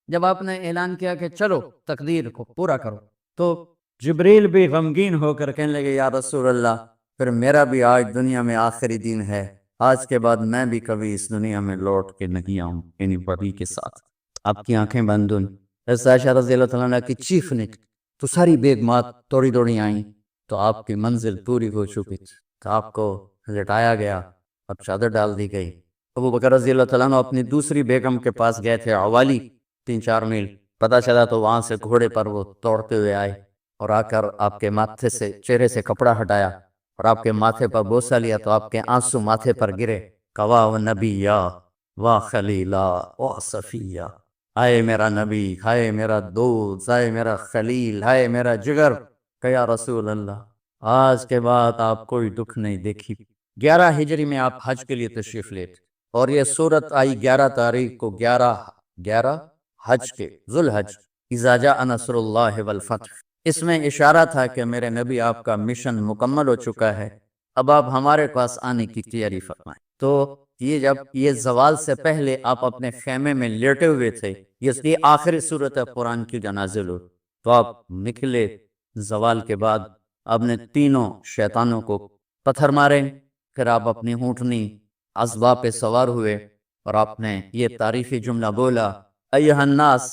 جب آپ نے اعلان کیا کہ چلو تقدیر کو پورا کرو، تو جبریل بھی غمگین ہو کر کہنے لگے یا رسول اللہ، پھر میرا بھی آج دنیا میں آخری دن ہے، آج کے بعد میں بھی کبھی اس دنیا میں لوٹ کے نہیں آؤں، یعنی بڑی کے ساتھ۔ آپ کی آنکھیں بند ہوئیں، حضرت عائشہ رضی اللہ تعالیٰ عنہ کی چیخ نے تو ساری بیگمات توڑی دوڑی آئیں، تو آپ کی منزل پوری ہو چکی تھی، تو آپ کو لٹایا گیا اور چادر ڈال دی گئی۔ ابو بکر رضی اللہ تعالیٰ عنہ اپنی دوسری بیگم کے پاس گئے تھے، عوالی، 3-4 میل، پتہ چلا تو وہاں سے گھوڑے پر وہ توڑتے ہوئے آئے اور آ کر آپ کے ماتھے سے، چہرے سے کپڑا ہٹایا اور آپ کے ماتھے پر بوسہ لیا، تو آپ کے آنسو ماتھے پر گرے۔ کوا و نبیہ و خلیلہ و صفیہ، ہائے میرا نبی، ہائے میرا دوست، ہائے میرا خلیل، ہائے میرا جگر، کہ یا رسول اللہ آج کے بعد آپ کوئی دکھ نہیں دیکھی۔ 11 ہجری میں آپ حج کے لیے تشریف لے تھے، اور یہ صورت آئی 11 تاریخ کو، 11 حج کے، ذوالحج، اذا جاء نصر اللہ والفتح۔ اس میں اشارہ تھا کہ میرے نبی آپ کا مشن مکمل ہو چکا ہے، اب آپ ہمارے پاس آنے کی تیاری فرمائیں۔ تو یہ جب یہ زوال سے پہلے آپ اپنے خیمے میں لیٹے ہوئے تھے، یہ آخری صورت ہے قرآن کی جو نازل ہو، تو آپ نکلے زوال کے بعد، آپ نے تینوں شیطانوں کو پتھر مارے، پھر آپ اپنی اونٹنی عذبہ پہ سوار ہوئے اور آپ نے یہ تاریخی جملہ بولا، ایھا الناس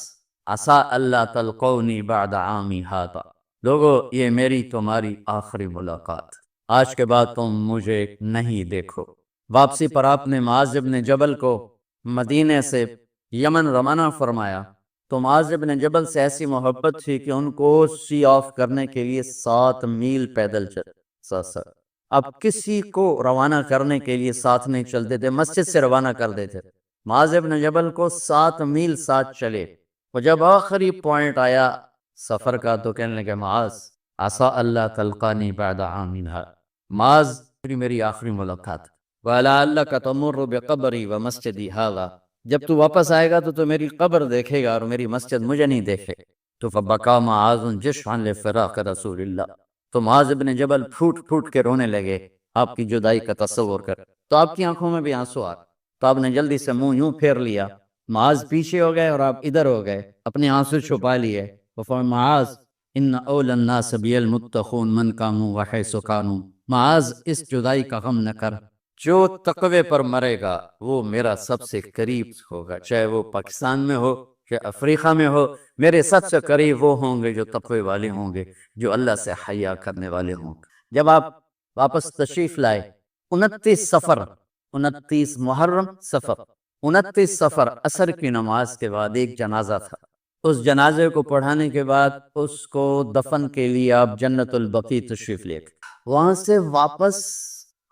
عسیٰ اللہ تلقونی بعد عامی ھذا، لوگو یہ میری تمہاری آخری ملاقات، آج کے بعد تم مجھے نہیں دیکھو۔ واپسی پر آپ نے معاذ بن جبل کو مدینے سے یمن روانہ فرمایا، تو معاذ بن جبل سے ایسی محبت تھی کہ ان کو سی آف کرنے کے لیے 7 میل پیدل چل، اب کسی کو روانہ کرنے کے لیے ساتھ نہیں چلتے تھے، مسجد سے روانہ کر دیتے تھے۔ معاذ بن جبل کو 7 میل ساتھ چلے، اور جب آخری پوائنٹ آیا سفر کا تو کہنے لگے معاذ عسیٰ اللہ تلقانی بعد عام ھذا، معاذ میری آخری ملاقات، وَلَعَلَّكَ تَمُرُّ بِقَبْرِي وَمَسْجِدِي ھذا، جب تو واپس آئے گا تو میری قبر دیکھے گا اور میری مسجد مجھے نہیں دیکھے۔ تو فَبَكَىٰ مُعَاذٌ جِشْعًا لِفِرَاقِ رسول اللہ، تو معاذ بن جبل پھوٹ پھوٹ کے رونے لگے آپ کی جدائی کا تصور کر، تو آپ کی آنکھوں میں بھی آنسو آ، تو آپ نے جلدی سے منہ یوں پھیر لیا، معاذ پیچھے ہو گئے اور آپ ادھر ہو گئے، اپنے آنسو چھپا لیے، وفرمایا معاذ ان اولی الناس بی المتقون من کانوا وحیث کانوا، معاذ اس جدائی کا غم نہ کر، جو تقوی پر مرے گا وہ میرا سب سے قریب ہوگا، چاہے وہ پاکستان میں ہو چاہے افریقہ میں ہو، میرے سب سے قریب وہ ہوں گے جو تقوی والے ہوں گے، جو اللہ سے حیا کرنے والے ہوں گے۔ جب آپ واپس تشریف لائے 29 صفر، 29 محرم صفر، 29 صفر عصر کی نماز کے بعد ایک جنازہ تھا، اس جنازے کو پڑھانے کے بعد اس کو دفن کے لیے آپ جنت البقیع تشریف لے گئے، وہاں سے واپس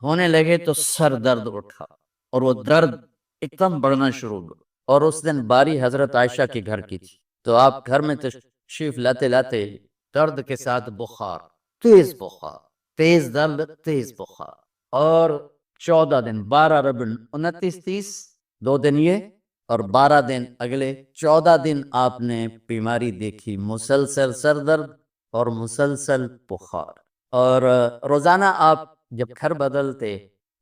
ہونے لگے تو سر درد اٹھا، اور وہ درد ایک دم بڑھنا شروع ہوا، اور اس دن باری حضرت عائشہ کے گھر کی تھی، تو آپ گھر میں تشریف لاتے لاتے درد کے ساتھ بخار، تیز بخار، تیز درد، تیز بخار، اور 14 دن 12 ربیع 29 30 2 دن یہ، اور 12 دن اگلے 14 دن آپ نے بیماری دیکھی، مسلسل سر درد اور مسلسل بخار، اور روزانہ آپ جب گھر بدلتے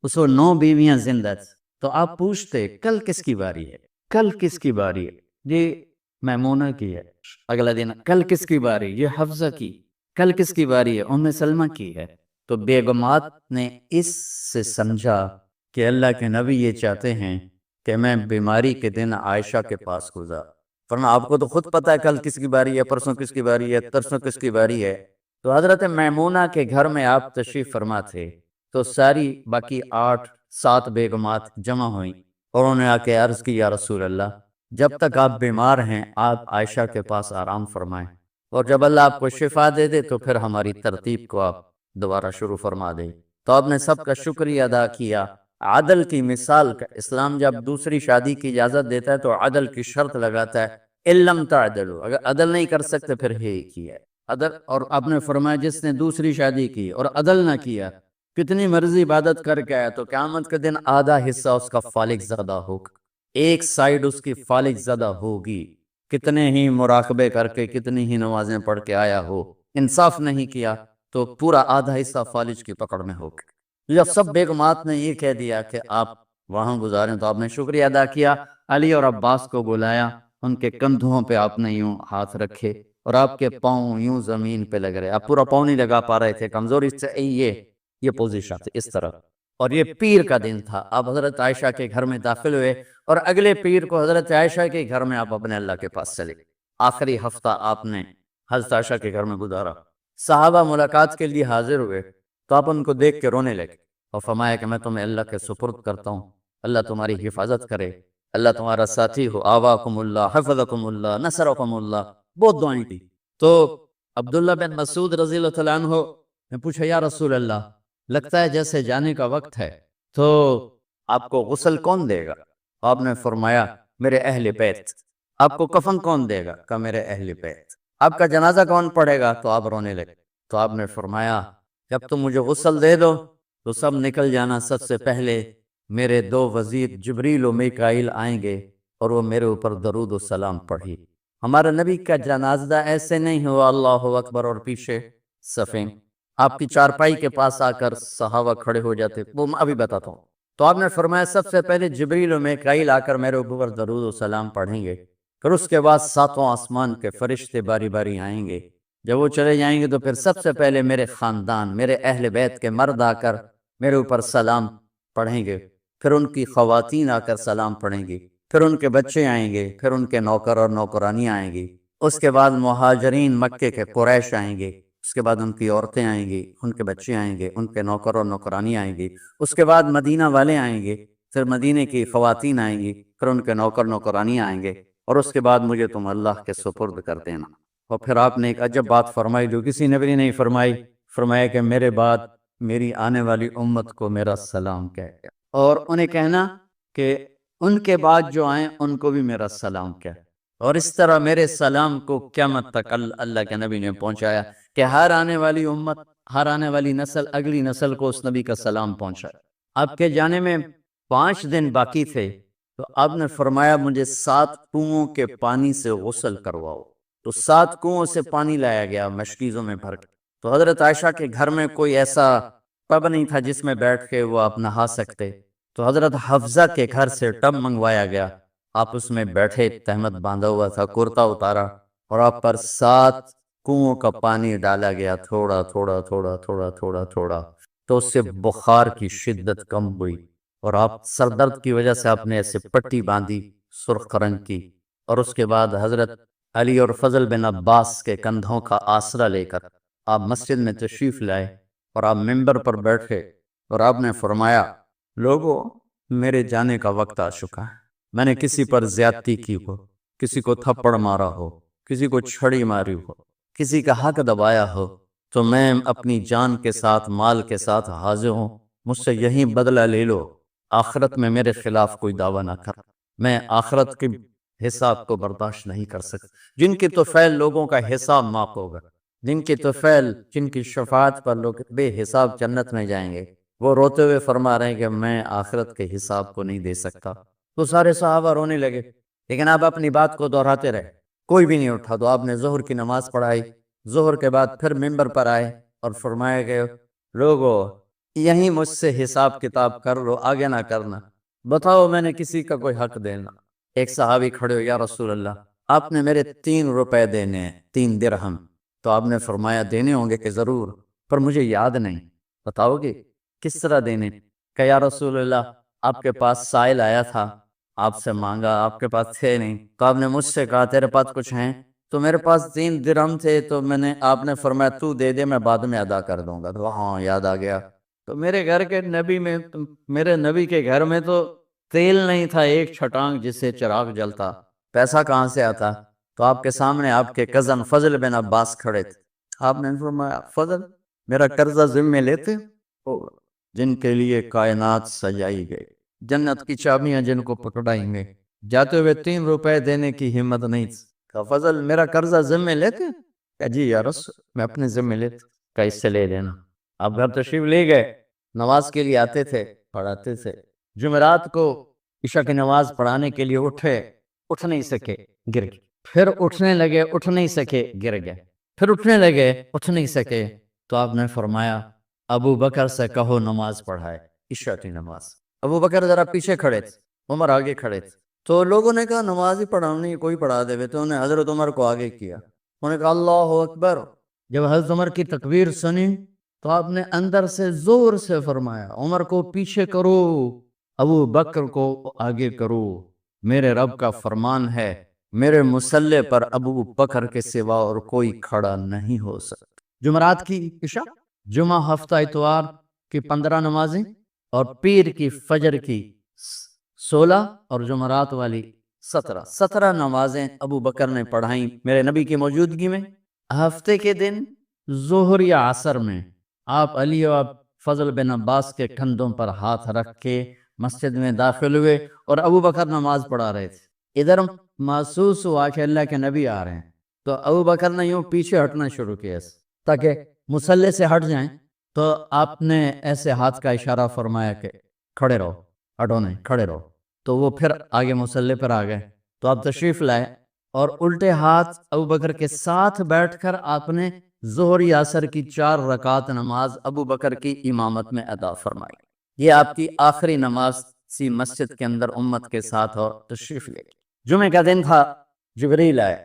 اس کو 9 بیویاں زندہ تھیں، تو آپ پوچھتے کل کس کی باری ہے، کل کس کی باری ہے، جی میمونہ کی ہے، اگلا دن کل کس کی باری، یہ حفصہ کی، کل کس کی باری ہے، ام سلمہ کی ہے۔ تو بیگمات نے اس سے سمجھا کہ اللہ کے نبی یہ چاہتے ہیں کہ میں بیماری کے دن عائشہ کے پاس گزار، فرمایا آپ کو تو خود پتہ ہے کل کس کی باری ہے، پرسوں کس کی باری ہے، ترسوں کس کی باری ہے۔ تو حضرت میمونہ کے گھر میں آپ تشریف فرما تھے، تو ساری باقی 7 بیگمات جمع ہوئیں، اور انہوں نے آ کے عرض کی یا رسول اللہ جب تک آپ بیمار ہیں آپ عائشہ کے پاس آرام فرمائیں، اور جب اللہ آپ کو شفا دے دے تو پھر ہماری ترتیب کو آپ دوبارہ شروع فرما دے۔ تو آپ نے سب کا شکریہ ادا کیا، عدل کی مثال کا اسلام جب دوسری شادی کی اجازت دیتا ہے تو عدل کی شرط لگاتا ہے، ان لم تعدلوا، اگر عدل نہیں کر سکتے پھر ہے کی ہے عدل، اور آپ نے فرمایا جس نے دوسری شادی کی اور عدل نہ کیا، کتنی مرضی عبادت کر کے آیا تو قیامت کے دن آدھا حصہ اس کا فالق زدہ ہوگا، ایک سائیڈ اس کی فالق زدہ ہوگی، کتنے ہی مراقبے کر کے کتنی ہی نمازیں پڑھ کے آیا ہو، انصاف نہیں کیا تو پورا آدھا حصہ فالج کی پکڑ میں ہوگا۔ جب سب بیگمات نے یہ کہہ دیا کہ آپ وہاں گزاریں تو آپ نے شکریہ ادا کیا، علی اور عباس کو بلایا ان کے کندھوں پہ آپ نے یوں ہاتھ رکھے اور آپ کے پاؤں یوں زمین پہ لگ رہے، آپ پورا پاؤں نہیں لگا پا رہے تھے، کمزوری سے یہ پوزیشن تھی اس طرح۔ اور یہ پیر کا دن تھا، آپ حضرت عائشہ کے گھر میں داخل ہوئے اور اگلے پیر کو حضرت عائشہ کے گھر میں آپ اپنے اللہ کے پاس چلے۔ آخری ہفتہ آپ نے حضرت عائشہ کے گھر میں گزارا۔ صحابہ ملاقات کے لیے حاضر ہوئے تو آپ ان کو دیکھ کے رونے لگے اور فرمایا کہ میں تمہیں اللہ کے سپرد کرتا ہوں، اللہ تمہاری حفاظت کرے، اللہ تمہارا ساتھی ہو، آواکم اللہ، حفظکم اللہ، نصرکم اللہ، بہت دعائیں دی۔ تو عبداللہ بن مسعود رضی اللہ تعالیٰ عنہ نے پوچھا یا رسول اللہ، لگتا ہے جیسے جانے کا وقت ہے، تو آپ کو غسل کون دے گا؟ آپ نے فرمایا میرے اہل بیت۔ آپ کو کفن کون دے گا؟ کہ میرے اہل بیت۔ آپ کا جنازہ کون پڑھے گا؟ تو آپ رونے لگے۔ تو آپ نے فرمایا جب تم مجھے غسل دے دو تو سب نکل جانا، سب سے پہلے میرے دو وزیر جبریل و میکائیل آئیں گے اور وہ میرے اوپر درود و سلام پڑھی۔ ہمارا نبی کا جنازہ ایسے نہیں ہوا اللہ اکبر اور پیچھے صفیں، آپ کی چارپائی کے پاس آ کر صحابہ کھڑے ہو جاتے، وہ میں ابھی بتاتا ہوں۔ تو آپ نے فرمایا سب سے پہلے جبریل و میکائیل آ کر میرے اوپر درود و سلام پڑھیں گے، پھر اس کے بعد ساتوں آسمان کے فرشتے باری باری آئیں گے۔ جب وہ چلے جائیں گے تو پھر سب سے پہلے میرے خاندان، میرے اہل بیت کے مرد آ کر میرے اوپر سلام پڑھیں گے، پھر ان کی خواتین آ کر سلام پڑھیں گی، پھر ان کے بچے آئیں گے، پھر ان کے نوکر اور نوکرانی آئیں گی، اس کے بعد مہاجرین مکے کے قریش آئیں گے، اس کے بعد ان کی عورتیں آئیں گی، ان کے بچے آئیں گے، ان کے نوکر اور نوکرانی آئیں گی، اس کے بعد مدینہ والے آئیں گے، پھر مدینے کی خواتین آئیں گی، پھر ان کے نوکر نوکرانی آئیں گے، اور اس کے بعد مجھے تم اللہ کے سپرد کر دینا۔ اور پھر آپ نے ایک عجب بات فرمائی جو کسی نبی نے نہیں فرمائی، فرمایا کہ میرے بعد میری آنے والی امت کو میرا سلام کہے، اور انہیں کہنا کہ ان کے بعد جو آئیں ان کو بھی میرا سلام کہے، اور اس طرح میرے سلام کو قیامت تک اللہ کے نبی نے پہنچایا کہ ہر آنے والی امت، ہر آنے والی نسل اگلی نسل کو اس نبی کا سلام پہنچائے۔ آپ کے جانے میں 5 دن باقی تھے تو آپ نے فرمایا مجھے 7 کنوؤں کے پانی سے غسل کرواؤ، تو 7 کنوؤں سے پانی لایا گیا مشکیزوں میں بھر کے۔ تو حضرت عائشہ کے گھر میں کوئی ایسا ٹب نہیں تھا جس میں بیٹھ کے وہ آپ نہا سکتے، تو حضرت حفصہ کے گھر سے ٹب منگوایا گیا، آپ اس میں بیٹھے، تہمت باندھا ہوا تھا، کرتا اتارا، اور آپ پر 7 کنوؤں کا پانی ڈالا گیا، تھوڑا تھوڑا تھوڑا تھوڑا تھوڑا تھوڑا، تو اس سے بخار کی شدت کم ہوئی، اور آپ سر درد کی وجہ سے آپ نے ایسے پٹی باندھی سرخ رنگ کی، اور اس کے بعد حضرت علی اور فضل بن عباس کے کندھوں کا آسرا لے کر آپ مسجد میں تشریف لائے، اور آپ ممبر پر بیٹھے، اور آپ نے فرمایا لوگوں میرے جانے کا وقت آ چکا ہے، میں نے کسی پر زیادتی کی ہو، کسی کو تھپڑ مارا ہو، کسی کو چھڑی ماری ہو، کسی کا حق دبایا ہو، تو میں اپنی جان کے ساتھ، مال کے ساتھ حاضر ہوں، مجھ سے یہیں بدلہ لے لو، آخرت میں میرے خلاف کوئی دعویٰ نہ کر، میں آخرت کے حساب کو برداشت نہیں کر سکتا۔ جن کی طفیل لوگوں کا حساب معاف ہوگا، جن کی طفیل، جن کی شفاعت پر لوگ بے حساب جنت میں جائیں گے، وہ روتے ہوئے فرما رہے ہیں کہ میں آخرت کے حساب کو نہیں دے سکتا۔ تو سارے صحابہ رونے لگے، لیکن آپ اپنی بات کو دہراتے رہے، کوئی بھی نہیں اٹھا۔ تو آپ نے ظہر کی نماز پڑھائی، ظہر کے بعد پھر ممبر پر آئے اور فرمایا کہ لوگوں یہیں مجھ سے حساب کتاب کر لو، آگے نہ کرنا، بتاؤ میں نے کسی کا کوئی حق دینا۔ ایک صحابی کھڑے ہو، یا رسول اللہ آپ نے میرے 3 روپے دینے ہیں، 3 درہم۔ تو آپ نے فرمایا دینے ہوں گے کہ ضرور، پر مجھے یاد نہیں، بتاؤ گے کس طرح دینے؟ کہ یا رسول اللہ آپ کے پاس سائل آیا تھا، آپ سے مانگا، آپ کے پاس تھے نہیں، تو آپ نے مجھ سے کہا تیرے پاس کچھ ہیں؟ تو میرے پاس 3 درہم تھے، تو آپ نے فرمایا تو دے دے، میں بعد میں ادا کر دوں گا۔ تو ہاں یاد آ گیا، تو میرے گھر کے نبی میں، میرے نبی کے گھر میں تو تیل نہیں تھا ایک چھٹانگ جس سے چراغ جلتا، پیسہ کہاں سے آتا؟ تو آپ کے سامنے آپ کے کزن فضل بن عباس کھڑے تھے، آپ نے فرمایا فضل میرا قرضہ ذمہ لیتے ہو؟ جن کے لیے کائنات سجائی گئی، جنت کی چابیاں جن کو پکڑائیں گے، جاتے ہوئے 3 روپے دینے کی ہمت نہیں تھی۔ کہا فضل میرا قرضہ ذمہ لیتے؟ کہا جی یا رسول میں اپنے ذمہ لیتا۔ کہا اس سے لے لینا۔ آپ گھر تشریف لے گئے، نماز کے لیے آتے تھے، پڑھاتے تھے، جمعرات کو عشاء کی نماز پڑھانے کے لیے اٹھے، اٹھ نہیں سکے، گر گئے، پھر اٹھنے لگے، اٹھ نہیں سکے، گر گئے، پھر اٹھنے لگے، اٹھ نہیں سکے، تو آپ نے فرمایا ابو بکر سے کہو نماز پڑھائے، عشاء کی نماز۔ ابو بکر ذرا پیچھے کھڑے تھے، عمر آگے کھڑے تھے، تو لوگوں نے کہا نماز ہی پڑھاؤ نہیں کوئی پڑھا دے، تو انہیں حضرت عمر کو آگے کیا، انہوں نے کہا اللہ اکبر۔ جب حضرت عمر کی تکبیر سنی تو آپ نے اندر سے زور سے فرمایا عمر کو پیچھے کرو، ابو بکر کو آگے کرو، میرے رب کا فرمان ہے میرے مصلی پر ابو بکر کے سوا اور کوئی کھڑا نہیں ہو سکتا۔ جمعرات کی عشاء، جمعہ ہفتہ اتوار کی 15 نمازیں، اور پیر کی فجر کی 16، اور جمعرات والی 17 نمازیں ابو بکر نے پڑھائیں میرے نبی کی موجودگی میں۔ ہفتے کے دن ظہر یا عصر میں آپ علی و فضل بن عباس کے کندھوں پر ہاتھ رکھ کے مسجد میں داخل ہوئے اور ابو بکر نماز پڑھا رہے تھے۔ ادھر محسوس ہوا کہ اللہ کے نبی آ رہے ہیں، تو ابو بکر نے یوں پیچھے ہٹنا شروع کیا تاکہ مصلی سے ہٹ جائیں، تو آپ نے ایسے ہاتھ کا اشارہ فرمایا کہ کھڑے رہو، ہٹو نہیں، کھڑے رہو، تو وہ پھر آگے مصلی پر آ گئے۔ تو آپ تشریف لائے اور الٹے ہاتھ ابو بکر کے ساتھ بیٹھ کر آپ نے ظہر یا عصر کی 4 رکعت نماز ابو بکر کی امامت میں ادا فرمائی۔ یہ آپ کی آخری نماز سی مسجد کے اندر امت کے ساتھ، اور تشریف لے گئے۔ جمعہ کا دن تھا، جبریل آئے،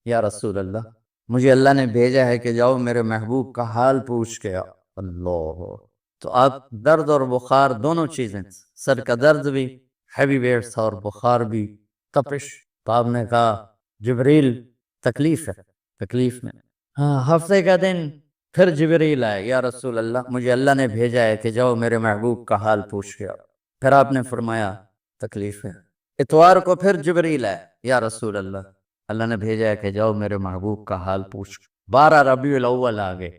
یا رسول اللہ مجھے اللہ نے بھیجا ہے کہ جاؤ میرے محبوب کا حال پوچھ کے آؤ۔ اللہ، تو آپ درد اور بخار دونوں چیزیں، سر کا درد بھی ہیوی ویٹس اور بخار بھی، تپش، تو آپ نے کہا جبریل تکلیف ہے، تکلیف میں۔ ہفتے کا دن پھر جبریل آئے، یا رسول اللہ مجھے اللہ نے بھیجا ہے کہ جاؤ میرے محبوب کا حال پوچھ کے آؤ۔ پھر آپ نے فرمایا تکلیف ہے۔ اتوار کو پھر جبریل آئے، یا رسول اللہ اللہ نے بھیجا ہے کہ جاؤ میرے محبوب کا حال پوچھ۔ 12 ربیع الاول آ گئے،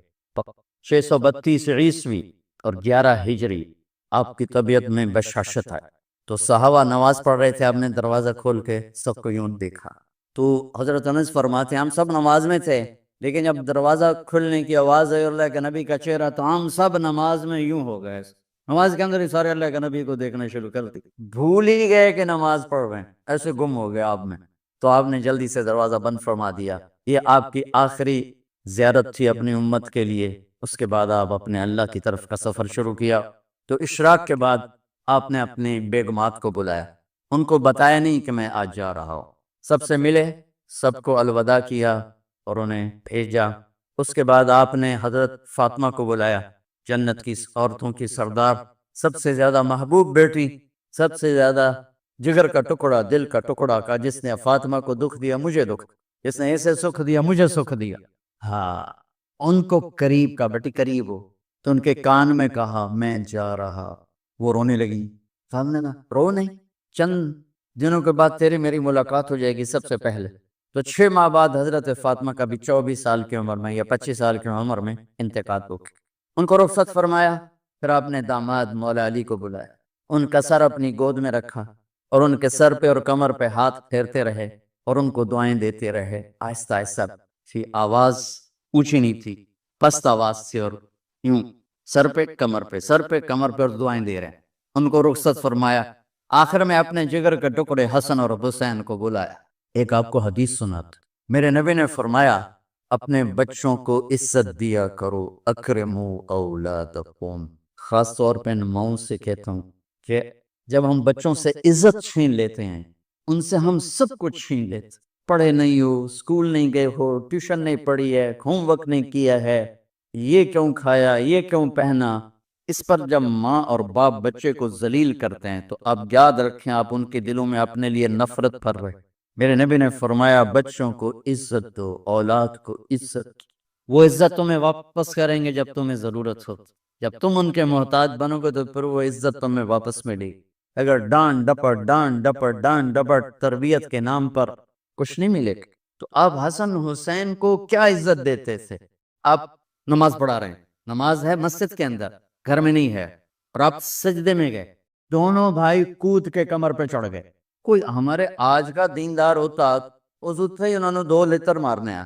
632 عیسوی اور 11 ہجری، آپ کی طبیعت میں بشاشت آئی، تو صحابہ نماز پڑھ رہے تھے، آپ نے دروازہ کھول کے سب کو یوں دیکھا۔ تو حضرت انس فرماتے ہیں ہم سب نماز میں تھے، لیکن جب دروازہ کھلنے کی آواز آئی اللہ کے نبی کا چہرہ، تو ہم سب نماز میں یوں ہو گئے، نماز کے اندر ہی سارے اللہ کے نبی کو دیکھنا شروع کر دی، بھول ہی گئے کہ نماز پڑھ رہے ہیں، ایسے گم ہو گئے آپ میں۔ تو آپ نے جلدی سے دروازہ بند فرما دیا۔ یہ آپ کی آخری زیارت تھی اپنی امت کے لیے۔ اس کے بعد آپ اپنے اللہ کی طرف کا سفر شروع کیا۔ تو اشراق کے بعد آپ نے اپنی بیگمات کو بلایا، ان کو بتایا نہیں کہ میں آج جا رہا ہوں، سب سے ملے، سب کو الوداع کیا اور انہیں بھیجا۔ اس کے بعد آپ نے حضرت فاطمہ کو بلایا، جنت کی عورتوں کی سردار، سب سے زیادہ محبوب بیٹی، سب سے زیادہ جگر کا ٹکڑا، دل کا ٹکڑا کا، جس نے فاطمہ کو دکھ دیا مجھے دکھ، جس نے اسے سکھ دیا مجھے سکھ دیا۔ ہاں، ان کو قریب کا، بیٹی قریب ہو، تو ان کے کان میں کہا میں جا رہا۔ وہ رونے لگی، سامنے نا رو نہیں، چند دنوں کے بعد تیری میری ملاقات ہو جائے گی سب سے پہلے۔ تو 6 ماہ بعد حضرت فاطمہ کا بھی 24 سال کی عمر میں یا 25 سال کی عمر میں انتقال ہو گیا۔ ان کو رخصت فرمایا۔ پھر آپ نے داماد مولا علی کو بلایا، ان کا سر اپنی گود میں رکھا اور ان کے سر پہ اور کمر پہ ہاتھ پھیرتے رہے اور ان کو دعائیں دیتے رہے، آہستہ آہستہ، تھی آواز اونچی نہیں تھی، پست آواز سے، اور یوں سر پہ کمر پہ، سر پہ کمر پہ، اور دعائیں دے رہے ہیں۔ ان کو رخصت فرمایا۔ آخر میں اپنے جگر کے ٹکڑے حسن اور حسین کو بلایا۔ ایک آپ کو حدیث سناتا، میرے نبی نے فرمایا اپنے بچوں کو عزت دیا کرو، اکرموا اولادکم، خاص طور پہ ان ماؤں سے کہتا ہوں کہ جب ہم بچوں سے عزت چھین لیتے ہیں، ان سے ہم سب کچھ چھین لیتے، پڑھے نہیں ہو، اسکول نہیں گئے ہو، ٹیوشن نہیں پڑھی ہے، ہوم ورک نہیں کیا ہے، یہ کیوں کھایا، یہ کیوں پہنا، اس پر جب ماں اور باپ بچے کو ذلیل کرتے ہیں تو آپ یاد رکھیں آپ ان کے دلوں میں اپنے لیے نفرت بھر رہے۔ میرے نبی نے فرمایا بچوں کو عزت دو، اولاد کو عزت، وہ عزت تمہیں واپس کریں گے جب تمہیں ضرورت ہو، جب تم ان کے محتاج بنو گے تو پھر وہ عزت تمہیں واپس ملے گی۔ اگر ڈانٹ ڈپٹ ڈانٹ ڈپٹ ڈانٹ ڈپٹ تربیت کے نام پر کچھ نہیں ملے گا، تو آپ حسن حسین کو کیا عزت دیتے تھے؟ آپ نماز پڑھا رہے ہیں، نماز ہے مسجد کے اندر، گھر میں نہیں ہے، اور آپ سجدے میں گئے، دونوں بھائی کود کے کمر پہ چڑھ گئے۔ کوئی ہمارے آج کا دیندار ہوتا اس ہی انہوں نے 2 لتر مارنے ہیں،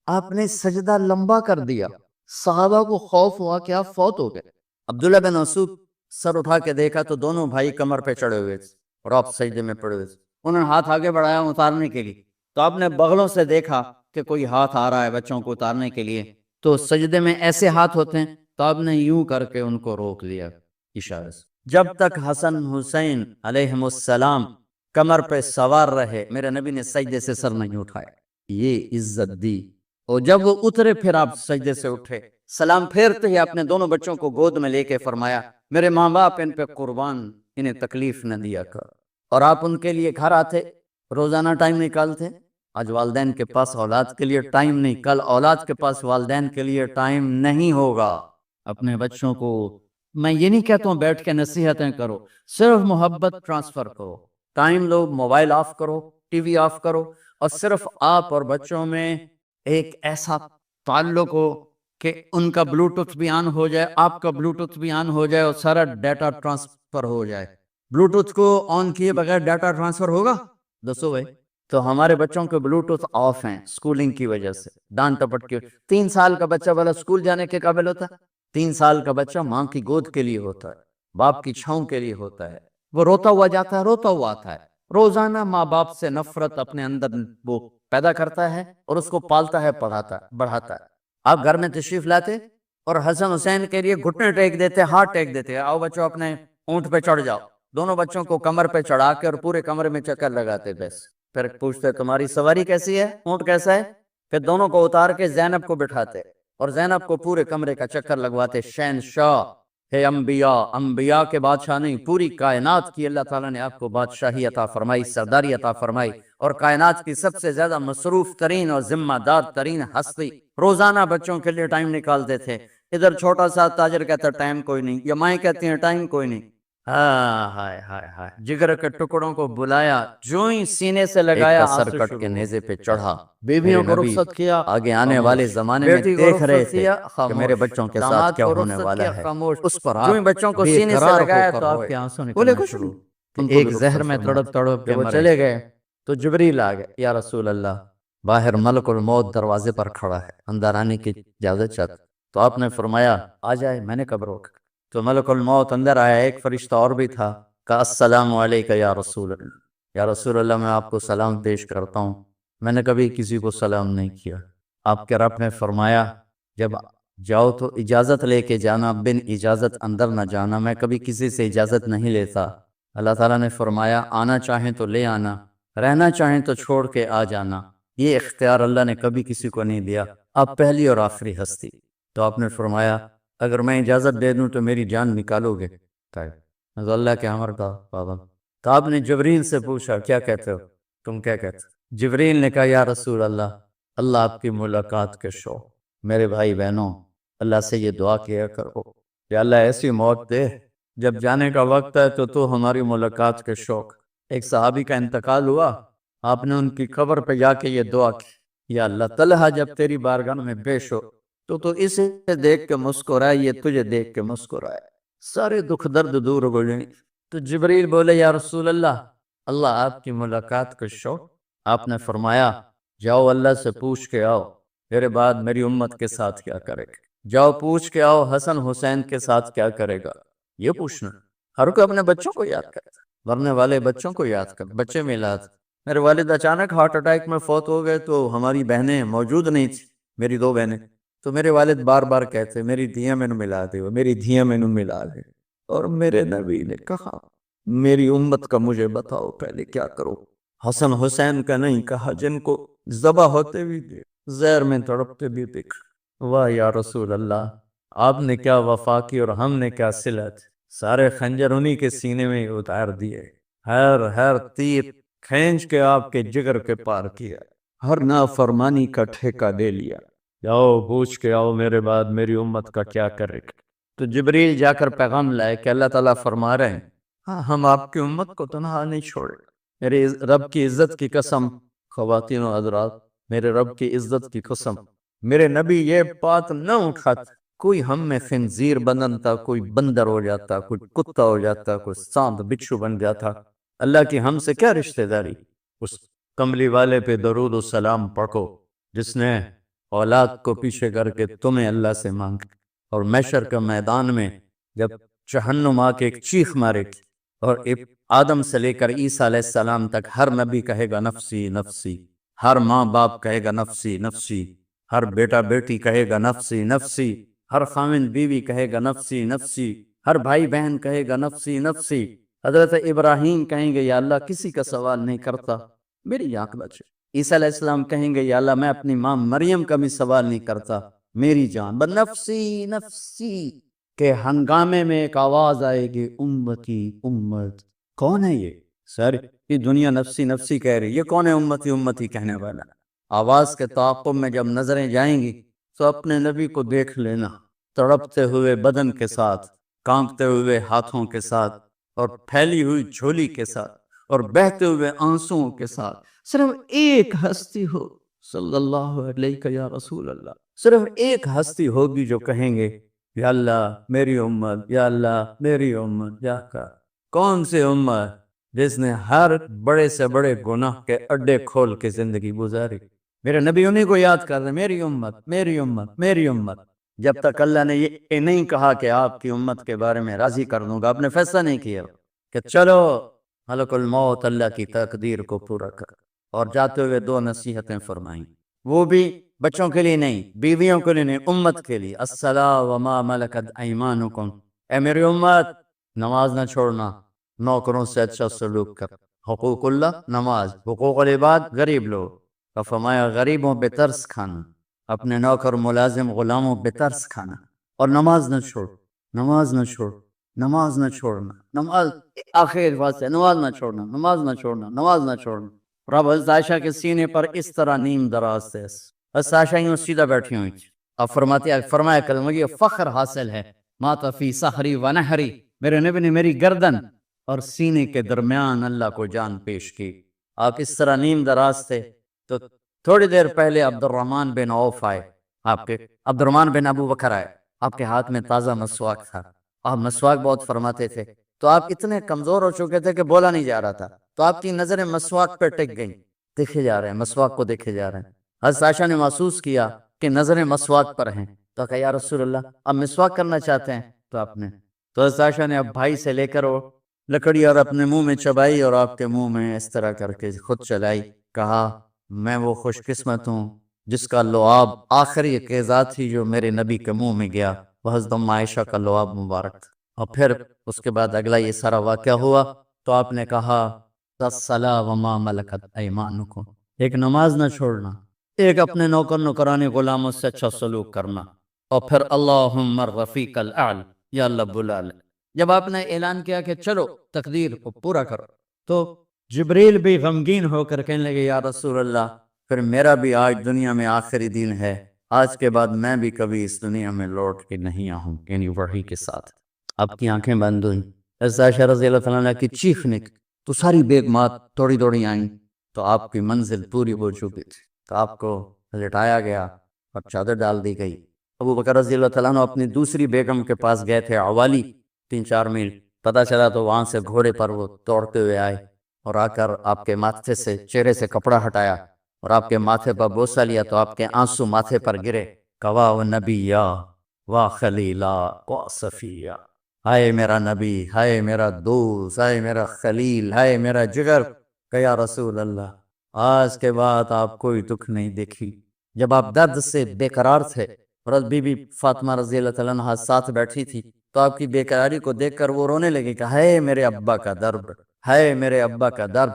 آپ نے سجدہ لمبا کر دیا۔ صحابہ کو خوف ہوا کہ آپ فوت ہو گئے۔ عبداللہ بن مسعود سر اٹھا کے دیکھا تو دونوں بھائی کمر پہ چڑھے ہوئے تھے اور آپ سجدے میں پڑے ہوئے تھے۔ انہوں نے ہاتھ آگے بڑھایا اتارنے کے لیے، تو آپ نے بغلوں سے دیکھا کہ کوئی ہاتھ آ رہا ہے بچوں کو اتارنے کے لیے، تو سجدے میں ایسے ہاتھ ہوتے ہیں، تو آپ نے یوں کر کے ان کو روک دیا اشارے سے۔ جب تک حسن حسین علیہم السلام کمر پہ سوار رہے، میرے نبی نے سجدے سے سر نہیں اٹھایا، یہ عزت دی۔ اور جب وہ اترے پھر آپ سجدے سے اٹھے، سلام پھیرتے ہی اپنے دونوں بچوں کو گود میں لے کے فرمایا میرے ماں باپ ان پہ قربان، انہیں تکلیف نہ دیا کر۔ اور آپ ان کے لیے گھر آتے، روزانہ ٹائم نکالتے۔ آج والدین کے پاس اولاد کے لیے ٹائم نہیں، کل اولاد کے پاس والدین کے لیے ٹائم نہیں ہوگا۔ اپنے بچوں کو میں یہ نہیں کہتا ہوں بیٹھ کے نصیحتیں کرو، صرف محبت ٹرانسفر کرو، ٹائم لو، موبائل آف کرو، ٹی وی آف کرو، اور صرف آپ اور بچوں میں ایک ایسا تعلق ہو کہ ان کا بلوٹوتھ بھی آن ہو جائے، آپ کا بلوٹوتھ بھی آن ہو جائے، اور سارا ڈیٹا ٹرانسفر ہو جائے۔ بلوٹوتھ کو آن کیے بغیر ڈیٹا ٹرانسفر ہوگا؟ دسو بھائی۔ تو ہمارے بچوں کے بلوٹوتھ آف ہیں سکولنگ کی وجہ سے، ڈانٹ ٹپٹ کی۔ 3 سال کا بچہ والا سکول جانے کے قابل ہوتا ہے؟ 3 سال کا بچہ ماں کی گود کے لیے ہوتا ہے، باپ کی چھاؤں کے لیے ہوتا ہے، وہ روتا ہوا جاتا ہے، روتا ہوا آتا ہے، روزانہ ماں باپ سے نفرت اپنے اندر وہ پیدا کرتا ہے اور اس کو پالتا ہے، پڑھاتا ہے، بڑھاتا ہے۔ آپ گھر میں تشریف لاتے اور حسن حسین کے لیے گھٹنے ٹیک دیتے، ہاتھ ٹیک دیتے، آؤ بچوں اپنے اونٹ پہ چڑھ جاؤ، دونوں بچوں کو کمر پہ چڑھا کے اور پورے کمرے میں چکر لگاتے، بس پھر پوچھتے تمہاری سواری کیسی ہے، اونٹ کیسا ہے؟ پھر دونوں کو اتار کے زینب کو بٹھاتے اور زینب کو پورے کمرے کا چکر لگواتے۔ شہنشاہ ہے انبیاء، انبیاء کے بادشاہ نہیں، پوری کائنات کی اللہ تعالیٰ نے آپ کو بادشاہی عطا فرمائی، سرداری عطا فرمائی، اور کائنات کی سب سے زیادہ مصروف ترین اور ذمہ دار ترین ہستی روزانہ بچوں کے لیے ٹائم نکالتے تھے۔ ادھر چھوٹا سا تاجر کہتا ٹائم کوئی نہیں، یا مائیں کہتی ہیں ٹائم کوئی نہیں۔ ہائے ہائے ہائے، جگر کے ٹکڑوں کو بلایا، جو ہی سینے سے لگایا، سر کٹ کے نیزے پہ چڑھا۔ بیویوں کو رخصت کیا، آگے آنے والے زمانے میں دیکھ رہے تھے کہ میرے بچوں کے ساتھ کیا ہونے والا ہے، اس پر جو ہی بچوں کو سینے سے لگایا تو آپ کے آنسوں نکلنا شروع، ایک زہر میں تڑپ تڑپ کے وہ چلے گئے۔ تو جبریل آ گئے، یا رسول اللہ باہر ملک الموت دروازے پر کھڑا ہے، اندر آنے کی اجازت چاہتا۔ تو آپ نے فرمایا آ جائے، میں نے کب روکا؟ تو ملک الموت اندر آیا، ایک فرشتہ اور بھی تھا، کہا السلام علیکہ یا رسول اللہ، یا رسول اللہ میں آپ کو سلام پیش کرتا ہوں، میں نے کبھی کسی کو سلام نہیں کیا۔ آپ کے رب نے فرمایا جب جاؤ تو اجازت لے کے جانا، بن اجازت اندر نہ جانا، میں کبھی کسی سے اجازت نہیں لیتا۔ اللہ تعالیٰ نے فرمایا آنا چاہیں تو لے آنا، رہنا چاہیں تو چھوڑ کے آ جانا، یہ اختیار اللہ نے کبھی کسی کو نہیں دیا، آپ پہلی اور آخری ہستی۔ تو آپ نے فرمایا اگر میں اجازت دے دوں تو میری جان نکالو گے؟ تو اللہ کے امر کا پابند۔ تو آپ نے جبریل سے پوچھا کیا کہتے ہو، تم کیا کہتے ہو؟ جبریل نے کہا یا رسول اللہ، اللہ آپ کی ملاقات کے شوق، میرے بھائی بہنوں اللہ سے یہ دعا کیا کرو کہ اللہ ایسی موت دے جب جانے کا وقت ہے تو ہماری ملاقات کے شوق۔ ایک صحابی کا انتقال ہوا، آپ نے ان کی قبر پہ جا کے یہ دعا کی، یا اللہ طلحہ جب تیری بارگاہ میں پیش ہو تو اسے دیکھ کے مسکرائے، یہ تجھے دیکھ کے مسکرائے، سارے دکھ درد دور ہو جائیں۔ تو جبریل بولے یا رسول اللہ، اللہ آپ کی ملاقات کا شوق۔ آپ نے فرمایا جاؤ اللہ سے پوچھ کے آؤ میرے بعد میری امت کے ساتھ کیا کرے گا، جاؤ پوچھ کے آؤ حسن حسین کے ساتھ کیا کرے گا، یہ پوچھنا۔ ہر کوئی اپنے بچوں کو یاد کرتا، مرنے والے بچوں کو یاد کر، بچے میلاد۔ میرے والد اچانک ہارٹ اٹیک میں فوت ہو گئے تو ہماری بہنیں موجود نہیں تھی، میری 2 بہنیں، تو میرے والد بار بار کہتے میری دھیاں میں ملا دے، میری دھیاں میں ملا دے، اور میرے نبی نے کہا میری امت کا مجھے بتاؤ پہلے کیا کرو۔ حسن حسین کا نہیں کہا، جن کو ذبح ہوتے بھی دیکھ، زہر میں تڑپتے بھی دیکھ۔ واہ یا رسول اللہ، آپ نے کیا وفا کی اور ہم نے کیا صلت، سارے خنجر انہی کے سینے میں اتار دیے، ہر تیر کھینچ کے آپ کے جگر کے پار کیا، ہر نافرمانی کا ٹھیکہ دے لیا، جاؤ پوچھ کے آؤ میرے بعد میری امت کا کیا کرے گا۔ تو جبریل جا کر پیغام لائے کہ اللہ تعالیٰ فرما رہے ہیں ہاں ہم آپ کی امت کو تنہا نہیں چھوڑے، میرے رب کی عزت کی قسم، خواتین و حضرات میرے رب کی عزت کی قسم، میرے نبی یہ بات نہ اٹھاتے کوئی ہم میں خنزیر بنتا، کوئی بندر ہو جاتا، کوئی کتا ہو جاتا، کوئی سانپ بچھو بن جاتا، اللہ کی ہم سے کیا رشتہ داری۔ اس کملی والے پہ درود و سلام پڑھو جس نے اولاد کو پیچھے کر کے تمہیں اللہ سے مانگ، اور محشر کے میدان میں جب جہنم آ کے ایک چیخ مارے گی اور آدم سے لے کر عیسیٰ علیہ السلام تک ہر نبی کہے گا نفسی نفسی، ہر ماں باپ کہے گا نفسی نفسی، ہر بیٹا بیٹی کہے گا نفسی نفسی، ہر خاوند بیوی کہے گا نفسی نفسی، ہر بھائی بہن کہے گا نفسی نفسی، حضرت ابراہیم کہیں گے یا اللہ کسی کا سوال نہیں کرتا، میری آنکھ بچے۔ عیسیٰ علیہ السلام کہیں گے یا اللہ میں اپنی ماں مریم کا بھی سوال نہیں کرتا، میری جان۔ بنفسی نفسی کے ہنگامے میں ایک آواز آئے گی، امتی امت۔ کون ہے یہ؟ سر یہ دنیا نفسی نفسی کہہ رہی، یہ کون ہے امتی امتی کہنے والا؟ آواز کے تعاقب میں جب نظریں جائیں گی تو اپنے نبی کو دیکھ لینا، تڑپتے ہوئے بدن کے ساتھ، کانپتے ہوئے ہاتھوں کے ساتھ، اور پھیلی ہوئی جھولی کے ساتھ، اور بہتے ہوئے آنسوؤں کے ساتھ۔ صرف ایک ہستی ہو، صلی اللہ علیہ یا رسول اللہ، صرف ایک ہستی ہوگی جو کہیں گے یا اللہ میری امت، یا اللہ میری امت۔ یا کون سی امت؟ جس نے ہر بڑے سے بڑے گناہ کے اڈے کھول کے زندگی گزاری۔ میرے نبی انہیں کو یاد کر رہے، میری امت میری امت میری امت۔ جب تک اللہ نے یہ نہیں کہا کہ آپ کی امت کے بارے میں راضی کر دوں گا، آپ نے فیصلہ نہیں کیا کہ چلو ملک الموت اللہ کی تقدیر کو پورا کر، اور جاتے ہوئے دو نصیحتیں فرمائیں، وہ بھی بچوں کے لیے نہیں، بیویوں کے لیے نہیں، امت کے لیے۔ الصلاۃ وما ملکت ایمانکم، اے میری امت نماز نہ چھوڑنا، نوکروں سے اچھا سلوک کر۔ حقوق اللہ نماز، حقوق العباد غریب لوگ، اور فرمایا غریبوں پہ ترس کھانا، اپنے نوکر ملازم غلاموں پہ ترس کھانا، اور نماز نہ چھوڑ، نماز نہ چھوڑ، نماز نہ چھوڑنا، نماز آخر بات ہے، نماز نہ چھوڑنا، نماز نہ چھوڑنا، نماز نہ چھوڑنا۔ رب حضرت عائشہ کے سینے پر اس طرح نیم دراز تھے، حضرت عائشہ یوں سیدھا بیٹھی ہوئی تھی، اب فرمایا کریں مجھے فخر حاصل ہے، مات فی سحری و نحری، میرے نبی نے میری گردن اور سینے کے درمیان اللہ کو جان پیش کی۔ آپ اس طرح نیم دراز تھے تو تھوڑی دیر پہلے عبد الرحمن بن عوف آئے، آپ کے عبد الرحمن بن ابو بکر آئے، آپ کے ہاتھ میں تازہ مسواک تھا، آپ مسواک بہت فرماتے تھے، تو آپ اتنے کمزور ہو چکے تھے کہ بولا نہیں جا رہا تھا، تو آپ کی نظریں مسواک پہ ٹک گئیں، دیکھے جا رہے ہیں مسواک کو، دیکھے جا رہے ہیں۔ حضرت عائشہ نے محسوس کیا کہ نظریں مسواک پر ہیں، تو کہا یا رسول اللہ آپ مسواک کرنا چاہتے ہیں؟ تو آپ نے تو حضرت عائشہ نے اب بھائی سے لے کر وہ لکڑی اور اپنے منہ میں چبائی، اور آپ کے منہ میں اس طرح کر کے خود چلائی، کہا میں وہ خوش قسمت ہوں جس کا لعاب آخری غذا تھی جو میرے نبی کے منہ میں گیا، وہ حضرت ام عائشہ کا لعاب مبارک۔ اور پھر اس کے بعد اگلا یہ سارا واقعہ ہوا، تو آپ نے کہا الصلاۃ وما ملکت ایمانکم، ایک نماز نہ چھوڑنا، ایک اپنے نوکر نوکرانے غلاموں سے اچھا سلوک کرنا، اور پھر اللہم الرفیق الاعلی، یا اللہ بلا لے۔ جب آپ نے اعلان کیا کہ چلو تقدیر کو پورا کرو، تو جبریل بھی غمگین ہو کر کہنے لگے یا رسول اللہ پھر میرا بھی آج دنیا میں آخری دن ہے، آج کے بعد میں بھی کبھی اس دنیا میں لوٹ کے نہیں آؤں، یعنی وحی کے ساتھ۔ آپ کی آنکھیں بند ہوئیں، حضرت عائشہ رضی اللہ تعالیٰ عنہ کی چیخ نکلی تو ساری بیگمات دوڑی دوڑی آئیں، تو آپ کی منزل پوری ہو چکی تھی، تو آپ کو لٹایا گیا اور چادر ڈال دی گئی۔ ابو بکر رضی اللہ تعالیٰ عنہ اپنی دوسری بیگم کے پاس گئے تھے، عوالی، 3-4 میل، پتہ چلا تو وہاں سے گھوڑے پر وہ دوڑتے ہوئے آئے، اور آ کر آپ کے ماتھے سے چہرے سے کپڑا ہٹایا اور آپ کے ماتھے پر بوسہ لیا، تو آپ کے آنسو ماتھے پر گرے، کوا و نبیہ و خلیلہ و صفیہ، ہائے میرا نبی، ہائے میرا دوست، ہائے میرا خلیل، ہائے میرا جگر، کہ یا رسول اللہ آج کے بعد آپ کوئی دکھ نہیں دیکھی۔ جب آپ درد سے بے قرار تھے، اور بی بی فاطمہ رضی اللہ تعالیٰ عنہ ساتھ بیٹھی تھی، تو آپ کی بے قراری کو دیکھ کر وہ رونے لگی کہ ہائے میرے ابا کا درد، ہائے میرے ابا کا درد۔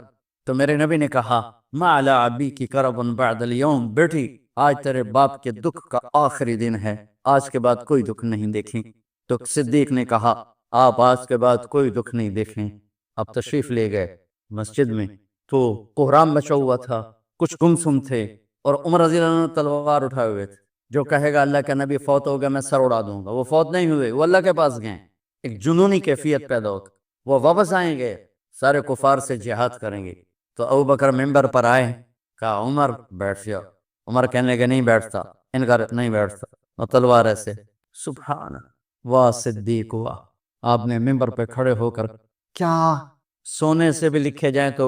تو میرے نبی نے کہا ما علی ابی کی کرب بعد الیوم، بیٹی آج تیرے باپ کے دکھ کا آخری دن ہے، آج کے بعد کوئی دکھ نہیں دیکھیں۔ تو صدیق نے کہا آپ آج کے بعد کوئی دکھ نہیں دیکھیں۔ اب تشریف لے گئے مسجد میں، تو کوہرام مچا ہوا تھا، کچھ گمسم تھے، اور عمر رضی اللہ عنہ تلوار اٹھائے ہوئے تھے، جو کہے گا اللہ کا نبی فوت ہو گیا میں سر اڑا دوں گا، وہ فوت نہیں ہوئے، وہ اللہ کے پاس گئے، ایک جنونی کیفیت پیدا ہوتی، وہ واپس آئیں گے، سارے کفار سے جہاد کریں گے۔ تو ابو بکر ممبر پر آئے، کہا عمر بیٹھ جاؤ، عمر کہنے لگے نہیں بیٹھتا، انکار نہیں بیٹھتا، اور تلوار ایسے، سبحان واہ صدیق واہ۔ آپ نے ممبر پہ کھڑے ہو کر کیا سونے سے بھی لکھے جائیں تو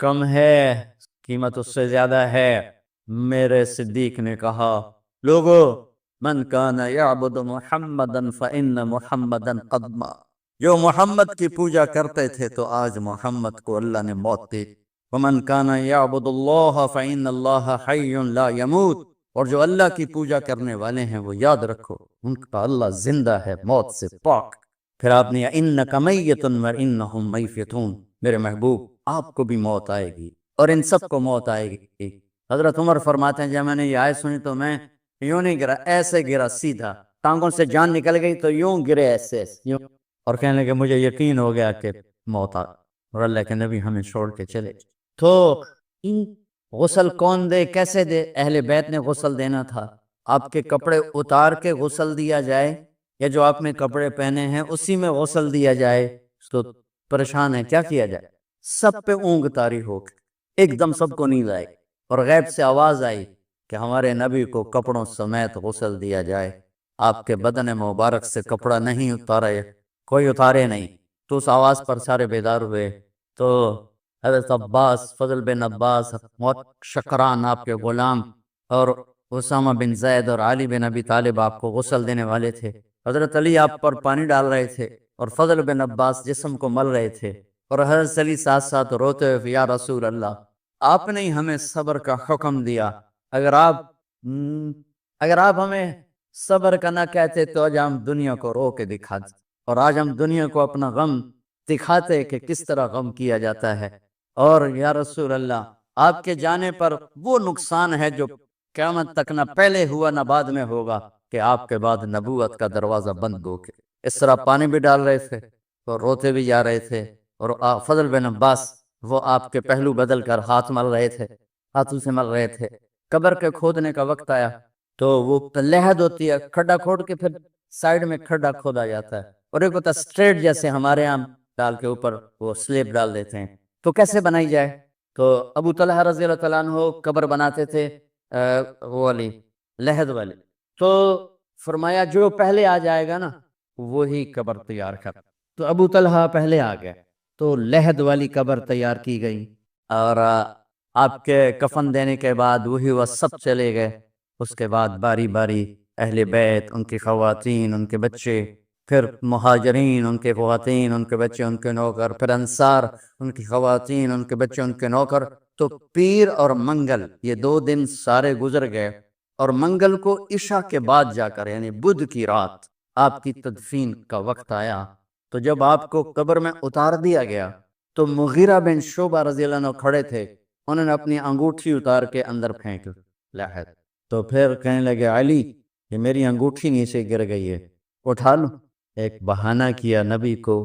کم ہے، قیمت اس سے زیادہ ہے، میرے صدیق نے کہا لوگو من کان یعبد محمدا فإن محمدا قد مات، جو محمد کی پوجا کرتے تھے تو آج محمد کو اللہ نے موت دی، ومن کان یعبد اللہ فإن اللہ حی لا یموت، اور جو اللہ کی پوجا کرنے والے ہیں وہ یاد رکھو ان کا اللہ زندہ ہے، موت سے پاک۔ پھر آپ نے انک میت وانہم میتون، میرے محبوب آپ کو بھی موت آئے گی اور ان سب کو موت آئے گی۔ حضرت عمر فرماتے ہیں جب میں نے یہ آیت سنی تو میں یوں نہیں گرا، ایسے گرا سیدھا، ٹانگوں سے جان نکل گئی تو یوں گرے ایسے یوں، اور کہنے لگے مجھے یقین ہو گیا کہ موت آ، اور اللہ کے نبی ہمیں چھوڑ کے چلے۔ تو غسل کون دے، کیسے دے؟ اہل بیت نے غسل دینا تھا۔ آپ کے کپڑے اتار کے غسل دیا جائے یا جو آپ نے کپڑے پہنے ہیں اسی میں غسل دیا جائے؟ تو پریشان ہے، کیا کیا جائے؟ سب پہ اونگ طاری ہو کے ایک دم سب کو نیند آئی اور غیب سے آواز آئی کہ ہمارے نبی کو کپڑوں سمیت غسل دیا جائے۔ آپ کے بدن مبارک سے کپڑا نہیں اتارے، کوئی اتارے نہیں۔ تو اس آواز پر سارے بیدار ہوئے۔ تو حضرت عباس، فضل بن عباس، شکران آپ کے غلام، اور اسامہ بن زید اور علی بن ابی طالب آپ کو غسل دینے والے تھے۔ حضرت علی آپ پر پانی ڈال رہے تھے اور فضل بن عباس جسم کو مل رہے تھے، اور حضرت علی ساتھ ساتھ روتے ہوئے یا رسول اللہ، آپ نے ہمیں صبر کا حکم دیا، اگر آپ ہمیں صبر کا نہ کہتے تو آج ہم دنیا کو رو کے دکھاتے، اور آج ہم دنیا کو اپنا غم دکھاتے کہ کس طرح غم کیا جاتا ہے۔ اور یا رسول اللہ، آپ کے جانے پر وہ نقصان ہے جو قیامت تک نہ پہلے ہوا نہ بعد میں ہوگا، کہ آپ کے بعد نبوت کا دروازہ بند ہو کے۔ اس طرح پانی بھی ڈال رہے تھے اور روتے بھی جا رہے تھے، اور فضل بن عباس وہ آپ کے پہلو بدل کر ہاتھ مل رہے تھے، ہاتھوں سے مل رہے تھے۔ قبر کے کھودنے کا وقت آیا تو وہ لحد ہوتی ہے، کھڈا کھود کے پھر سائیڈ میں کھڈا کھودا جاتا ہے، اور ایک ہوتا اسٹریٹ جیسے ہمارے یہاں ڈال کے اوپر وہ سلیب ڈال دیتے ہیں۔ تو کیسے بنائی جائے؟ تو ابو طلحہ رضی اللہ تعالیٰ عنہ قبر بناتے تھے وہ والی لحد والی، تو فرمایا جو پہلے آ جائے گا نا وہی قبر تیار کر۔ تو ابو طلحہ پہلے آ گئے تو لحد والی قبر تیار کی گئی، اور آپ کے کفن دینے کے بعد وہی وہ سب چلے گئے۔ اس کے بعد باری باری اہل بیت، ان کی خواتین، ان کے بچے، پھر مہاجرین، ان کے خواتین، ان کے بچے، ان کے نوکر، پھر انصار، ان کی خواتین، ان کے بچے، ان کے نوکر۔ تو پیر اور منگل یہ 2 دن سارے گزر گئے، اور منگل کو عشاء کے بعد جا کر یعنی بدھ کی رات آپ کی تدفین کا وقت آیا۔ تو جب آپ کو قبر میں اتار دیا گیا تو مغیرہ بن شعبہ رضی اللہ عنہ کھڑے تھے، انہوں نے اپنی انگوٹھی اتار کے اندر پھینک لحد، تو پھر کہنے لگے علی یہ میری انگوٹھی نیچے گر گئی ہے، اٹھا لو۔ ایک بہانہ کیا نبی کو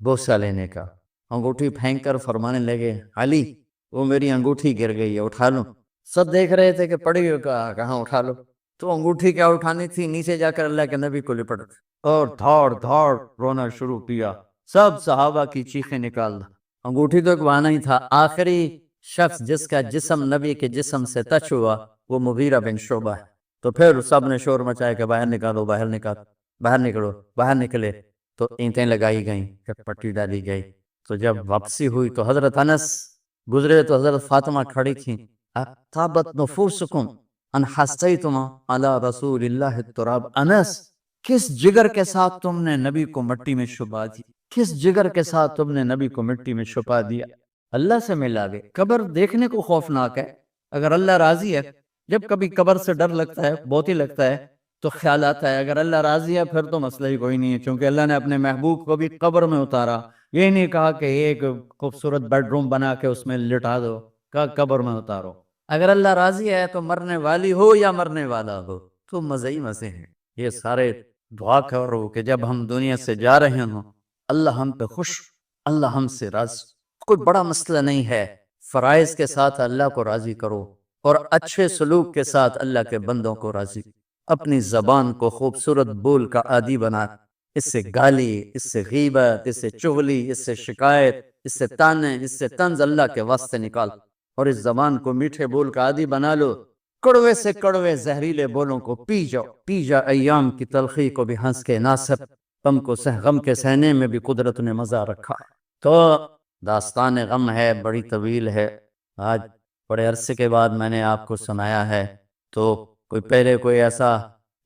بوسہ لینے کا، انگوٹھی پھینک کر فرمانے لگے علی وہ میری انگوٹھی گر گئی ہے، اٹھا لو۔ سب دیکھ رہے تھے کہ پڑی ہوئی کہاں اٹھا لو، تو انگوٹھی کیا اٹھانی تھی، نیچے جا کر اللہ کے نبی کو لپٹ اور دھاڑ دھاڑ رونا شروع کیا۔ سب صحابہ کی چیخیں نکال دا۔ انگوٹھی تو ایک بہانہ ہی تھا۔ آخری شخص جس کا جسم نبی کے جسم سے ٹچ ہوا وہ مغیرہ بن شعبہ ہے۔ تو پھر سب نے شور مچایا کہ باہر نکالو، باہر نکالو، باہر نکلو، باہر نکلے۔ تو اینٹیں لگائی گئیں، پھر پٹی ڈالی گئی۔ تو جب واپسی ہوئی تو حضرت انس گزرے تو حضرت فاطمہ کھڑی تھیں، طابت نفوسکم ان حسیتم علی رسول اللہ التراب۔ انس کس جگر کے ساتھ تم نے نبی کو مٹی میں چھپا دی، کس جگر کے ساتھ تم نے نبی کو مٹی میں چھپا دیا؟ اللہ سے ملا گئے۔ قبر دیکھنے کو خوفناک ہے، اگر اللہ راضی ہے، جب کبھی قبر سے ڈر لگتا ہے، بہت ہی لگتا ہے، تو خیال آتا ہے اگر اللہ راضی ہے پھر تو مسئلہ ہی کوئی نہیں ہے، چونکہ اللہ نے اپنے محبوب کو بھی قبر میں اتارا۔ یہ نہیں کہا کہ ایک خوبصورت بیڈ روم بنا کے اس میں لٹا دو، کہا قبر میں اتارو۔ اگر اللہ راضی ہے تو مرنے والی ہو یا مرنے والا ہو تو مزے ہی مزے ہیں۔ یہ سارے دعا کرو کہ جب ہم دنیا سے جا رہے ہوں اللہ ہم پہ خوش، اللہ ہم سے راضی۔ کوئی بڑا مسئلہ نہیں ہے، فرائض کے ساتھ اللہ کو راضی کرو اور اچھے سلوک کے ساتھ اللہ کے بندوں کو راضی۔ اپنی زبان کو خوبصورت بول کا عادی بنا، اس سے گالی، اس سے غیبت، اس سے چغلی، اس سے شکایت، اس سے تانے، اس سے طنز اللہ کے واسطے نکال، اور اس زبان کو میٹھے بول کا عادی بنا لو۔ کڑوے سے کڑوے زہریلے بولوں کو پی جاؤ، پی جا ایام کی تلخی کو بھی ہنس کے ناصر، غم کے سہنے میں بھی قدرت نے مزہ رکھا۔ تو داستان غم ہے، بڑی طویل ہے، آج بڑے عرصے کے بعد میں نے آپ کو سنایا ہے، تو پہلے کوئی ایسا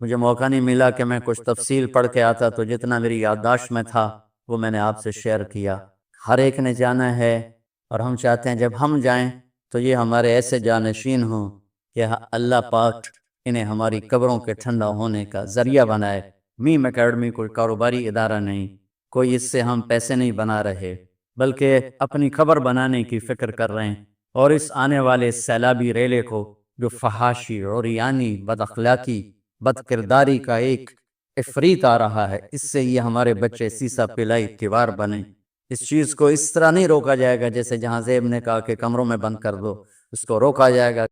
مجھے موقع نہیں ملا کہ میں کچھ تفصیل پڑھ کے آتا، تو جتنا میری یادداشت میں تھا وہ میں نے آپ سے شیئر کیا۔ ہر ایک نے جانا ہے، اور ہم چاہتے ہیں جب ہم جائیں تو یہ ہمارے ایسے جانشین ہوں کہ اللہ پاک انہیں ہماری قبروں کے ٹھنڈا ہونے کا ذریعہ بنائے۔ میم اکیڈمی کوئی کاروباری ادارہ نہیں، کوئی اس سے ہم پیسے نہیں بنا رہے بلکہ اپنی خبر بنانے کی فکر کر رہے ہیں، اور اس آنے والے سیلابی ریلے کو جو فحاشی، عریانی، بد اخلاقی، بد کرداری کا ایک افریت آ رہا ہے، اس سے یہ ہمارے بچے سیسا پلائی تیوار بنے۔ اس چیز کو اس طرح نہیں روکا جائے گا جیسے جہاں زیب نے کہا کہ کمروں میں بند کر دو، اس کو روکا جائے گا